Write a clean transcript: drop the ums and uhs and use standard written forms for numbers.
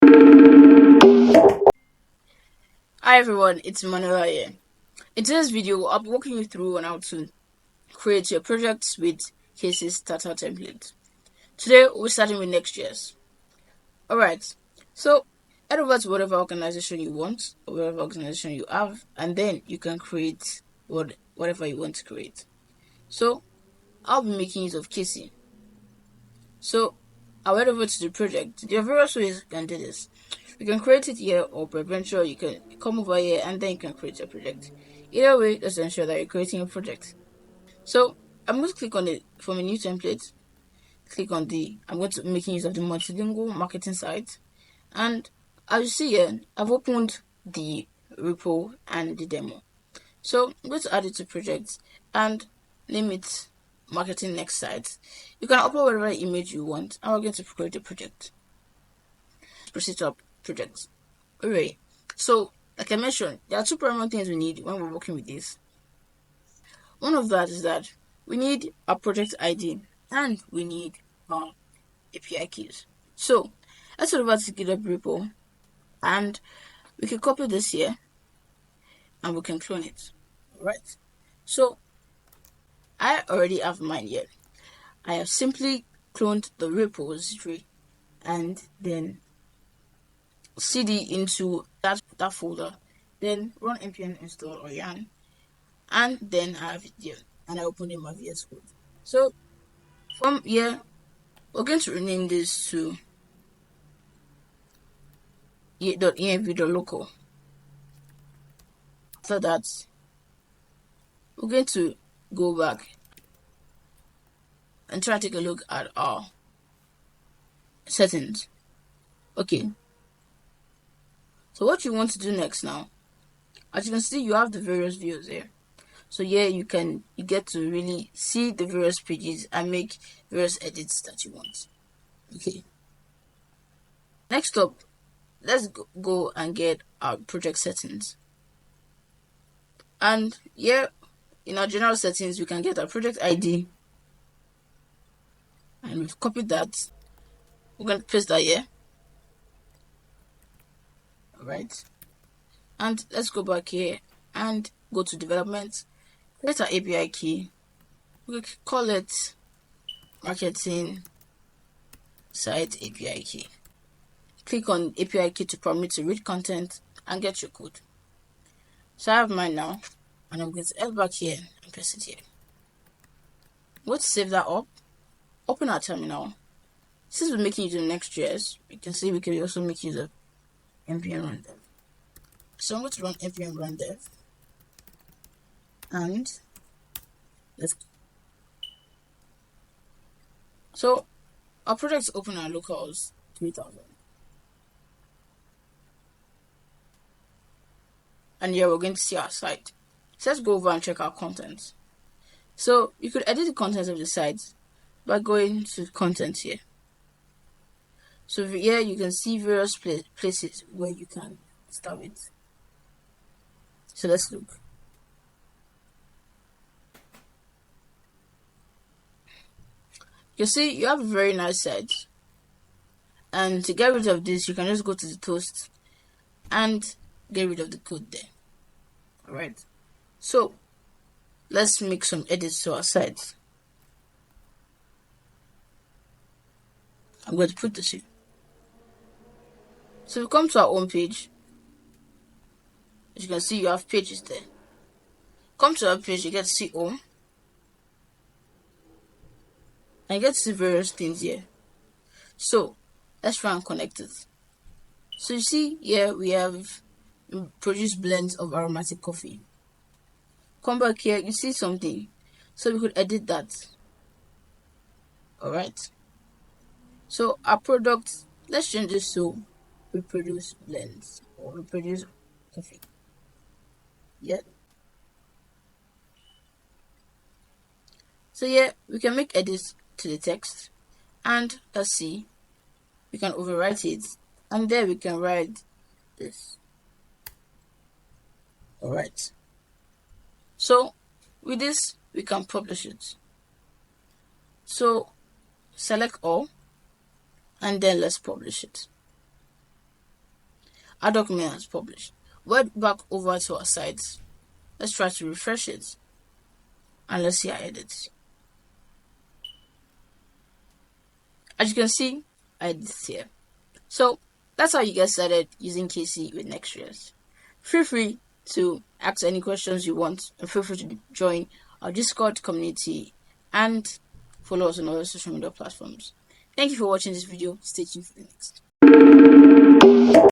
Hi everyone, it's Manuela here. In today's video, I'll be walking you through on how to create your projects with Caisy starter template. Today, we're starting with NextJS. Alright, so head over to whatever organization you want, or whatever organization you have, and then you can create whatever you want to create. So, I'll be making use of Caisy. So, I'll head over to the project. There are various ways you can do this. You can create it here, or preventure, you can come over here and then you can create your project. Either way, just ensure that you're creating a project. So I'm going to click on it from a new template. I'm going to be making use of the multilingual marketing site. And as you see here, I've opened the repo and the demo. So I'm going to add it to project and name it marketing next site. You can upload whatever image you want, and we're going to create a project. Proceed to our project. Alright, so like I mentioned, there are two primary things we need when we're working with this. One of that is that we need a project ID and we need our API keys. So let's head over to GitHub repo and we can copy this here and we can clone it. Alright, so I already have mine here. I have simply cloned the repository and then cd into that folder, then run npm install or yarn, and then I have it here and I open in my VS Code. So from here, we're going to rename this to .env.local. After that, we're going to go back and try to take a look at our settings. Okay, so what you want to do next now, as you can see, you have the various views here. So here you get to really see the various pages and make various edits that you want. Okay, next up, let's go and get our project settings. And here in our general settings, we can get our project ID, and we've copied that. We're going to paste that here. Alright, and let's go back here and go to development, create our API key. We can call it marketing site API key. Click on API key to permit to read content and get your code. So I have mine now, and I'm going to head back here and paste it here. Let's save that up. Open our terminal. Since we're making use of NextJS, you can see we can also make use of npm run dev. So I'm going to run npm run dev, and let's go. So our project is open on localhost 3000. And here we're going to see our site. So let's go over and check our content. So you could edit the content of the site by going to content here. So here you can see various places where you can start it. So let's look. You see, you have a very nice site. And to get rid of this, you can just go to the toast and get rid of the code there. Alright, so let's make some edits to our site. I'm going to put this in. So we come to our home page. As you can see, you have pages there. Come to our page, you get to see home, and you get to see various things here. So let's try and connect it. So you see here we have produced blends of aromatic coffee. Come back here, you see something, so we could edit that. Alright, so our product, let's change this to we produce blends or we produce coffee. Yeah, so yeah, we can make edits to the text, and let's see, we can overwrite it, and there we can write this. Alright, so with this we can publish it. So select all and then let's publish it. Our document has published. We're back over to our site. Let's try to refresh it. And let's see our edits. As you can see, I edit here. So that's how you get started using Caisy with NextJS. Feel free to ask any questions you want, and feel free to join our Discord community and follow us on other social media platforms. Thank you for watching this video. Stay tuned for the next.